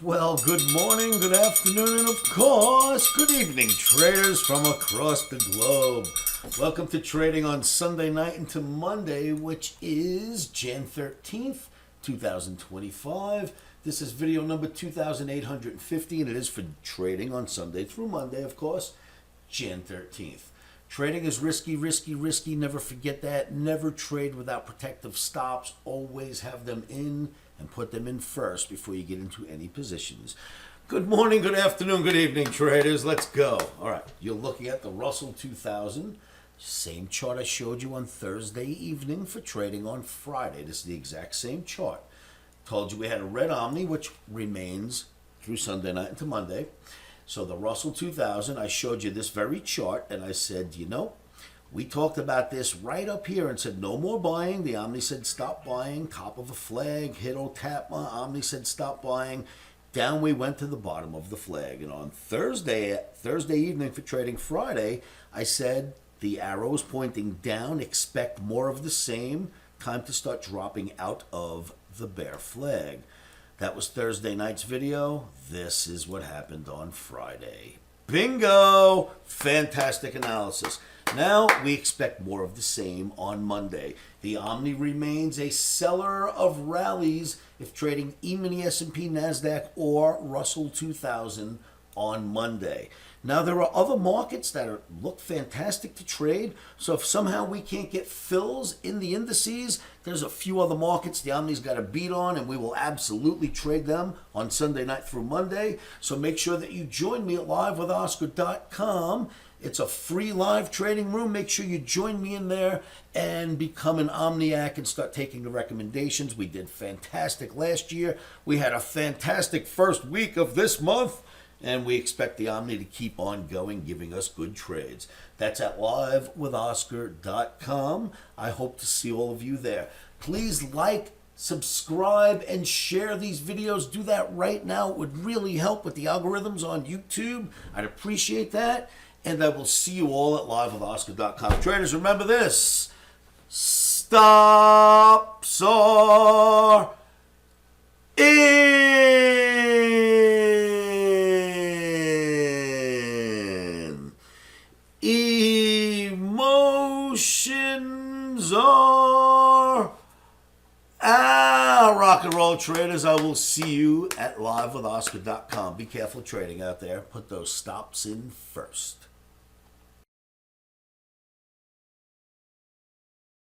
Well, good morning, good afternoon, and of course, good evening, traders from across the globe. Welcome to trading on Sunday night into Monday, which is Jan 13th, 2025. This is video number 2850, and it is for trading on Sunday through Monday, of course, Jan 13th. Trading is risky, risky, risky. Never forget that. Never trade without protective stops. Always have them in and put them in first before you get into any positions. Good morning, good afternoon, good evening, traders. Let's go. All right, you're looking at the Russell 2000. Same chart I showed you on Thursday evening for trading on Friday. This is the exact same chart. Told you we had a red Omni, which remains through Sunday night into Monday. So the Russell 2000, I showed you this very chart, and I said, we talked about this right up here and said no more buying. The Omni said stop buying. Top of a flag, hit or tap. Omni said stop buying. Down we went to the bottom of the flag. And on Thursday evening for trading Friday, I said the arrows pointing down. Expect more of the same. Time to start dropping out of the bear flag. That was Thursday night's video. This is what happened on Friday. Bingo! Fantastic analysis. Now we expect more of the same on Monday. The Omni remains a seller of rallies if trading E-mini S&P, NASDAQ, or Russell 2000 on Monday. Now there are other markets that look fantastic to trade. So if somehow we can't get fills in the indices, there's a few other markets the Omni's got a beat on, and we will absolutely trade them on Sunday night through Monday. So make sure that you join me at livewithoscar.com. It's a free live trading room. Make sure you join me in there and become an Omniac and start taking the recommendations. We did fantastic last year. We had a fantastic first week of this month. And we expect the Omni to keep on going, giving us good trades. That's at livewithoscar.com. I hope to see all of you there. Please like, subscribe, and share these videos. Do that right now. It would really help with the algorithms on YouTube. I'd appreciate that. And I will see you all at livewithoscar.com. Traders, remember this. Stops are in. Emotions are out. Rock and roll, traders. I will see you at livewithoscar.com. Be careful trading out there. Put those stops in first.